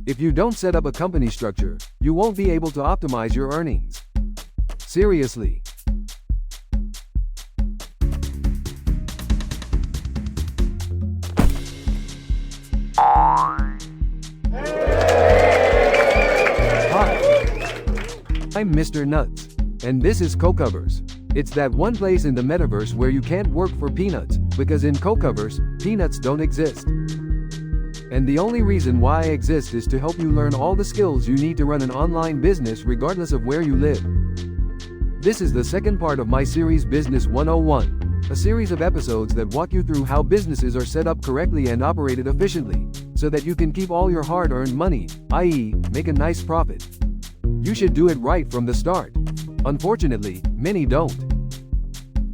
If you don't set up a company structure, you won't be able to optimize your earnings. Seriously. Hi, I'm Mr. Nuts, and this is Cocoverse. It's that one place in the metaverse where you can't work for peanuts, because in Cocoverse, peanuts don't exist. And the only reason why I exist is to help you learn all the skills you need to run an online business regardless of where you live. This is the second part of my series Business 101, a series of episodes that walk you through how businesses are set up correctly and operated efficiently, so that you can keep all your hard-earned money, i.e., make a nice profit. You should do it right from the start. Unfortunately, many don't.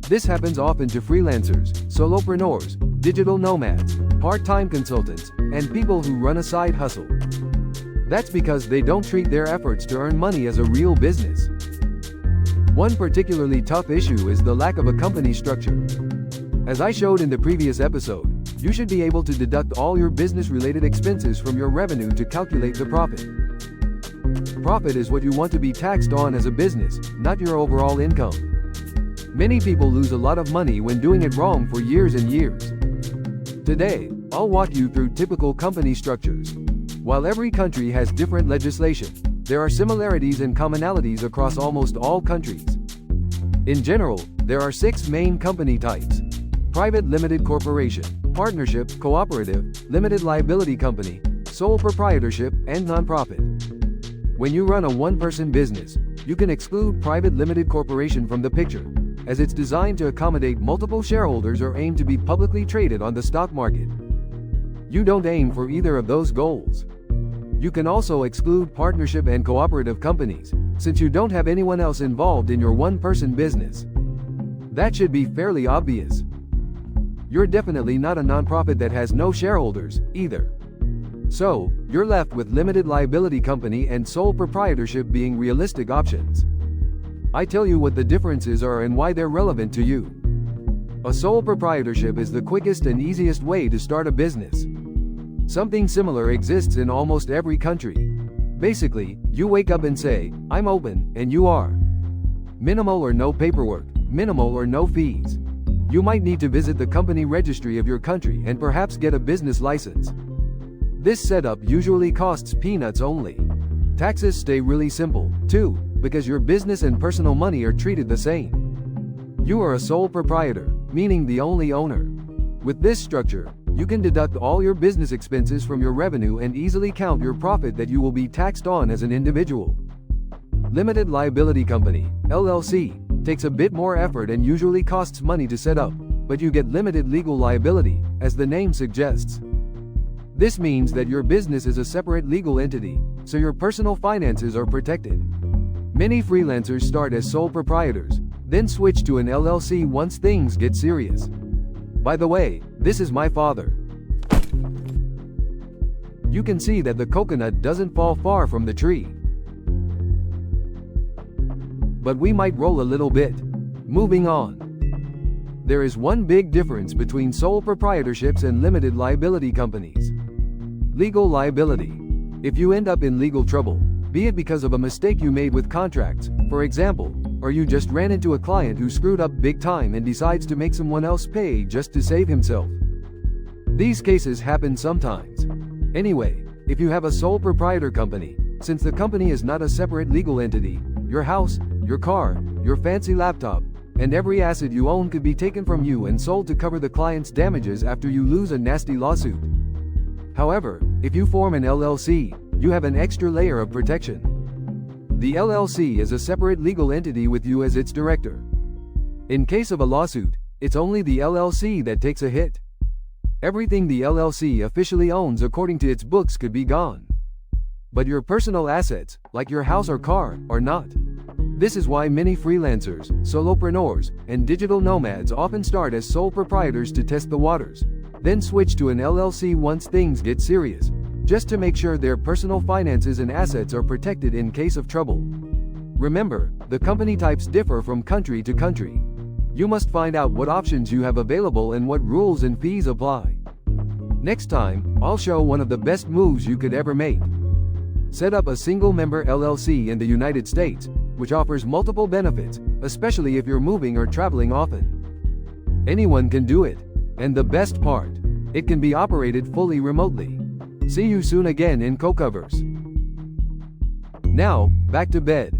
This happens often to freelancers, solopreneurs, digital nomads, part-time consultants, and people who run a side hustle. That's because they don't treat their efforts to earn money as a real business. One particularly tough issue is the lack of a company structure. As I showed in the previous episode, you should be able to deduct all your business-related expenses from your revenue to calculate the profit. Profit is what you want to be taxed on as a business, not your overall income. Many people lose a lot of money when doing it wrong for years and years. Today, I'll walk you through typical company structures. While every country has different legislation, there are similarities and commonalities across almost all countries. In general, there are 6 main company types: private limited corporation, partnership, cooperative, limited liability company, sole proprietorship, and nonprofit. When you run a one-person business, you can exclude private limited corporation from the picture, as it's designed to accommodate multiple shareholders or aim to be publicly traded on the stock market. You don't aim for either of those goals. You can also exclude partnership and cooperative companies, since you don't have anyone else involved in your one-person business. That should be fairly obvious. You're definitely not a nonprofit that has no shareholders, either. So, you're left with limited liability company and sole proprietorship being realistic options. I tell you what the differences are and why they're relevant to you. A sole proprietorship is the quickest and easiest way to start a business. Something similar exists in almost every country. Basically, you wake up and say, "I'm open," and you are. Minimal or no paperwork, minimal or no fees. You might need to visit the company registry of your country and perhaps get a business license. This setup usually costs peanuts only. Taxes stay really simple, too, because your business and personal money are treated the same. You are a sole proprietor, meaning the only owner. With this structure, you can deduct all your business expenses from your revenue and easily count your profit that you will be taxed on as an individual. Limited Liability Company, LLC, takes a bit more effort and usually costs money to set up, but you get limited legal liability, as the name suggests. This means that your business is a separate legal entity, so your personal finances are protected. Many freelancers start as sole proprietors, then switch to an LLC once things get serious. By the way, this is my father. You can see that the coconut doesn't fall far from the tree. But we might roll a little bit. Moving on. There is one big difference between sole proprietorships and limited liability companies. Legal liability. If you end up in legal trouble, be it because of a mistake you made with contracts, for example, or you just ran into a client who screwed up big time and decides to make someone else pay just to save himself. These cases happen sometimes. Anyway, if you have a sole proprietor company, since the company is not a separate legal entity, your house, your car, your fancy laptop, and every asset you own could be taken from you and sold to cover the client's damages after you lose a nasty lawsuit. However, if you form an LLC, you have an extra layer of protection. The LLC is a separate legal entity with you as its director. In case of a lawsuit, it's only the LLC that takes a hit. Everything the LLC officially owns according to its books could be gone. But your personal assets, like your house or car, are not. This is why many freelancers, solopreneurs, and digital nomads often start as sole proprietors to test the waters, then switch to an LLC once things get serious, just to make sure their personal finances and assets are protected in case of trouble. Remember, the company types differ from country to country. You must find out what options you have available and what rules and fees apply. Next time, I'll show one of the best moves you could ever make. Set up a single-member LLC in the United States, which offers multiple benefits, especially if you're moving or traveling often. Anyone can do it. And the best part, it can be operated fully remotely. See you soon again in Cocoverse. Now, back to bed.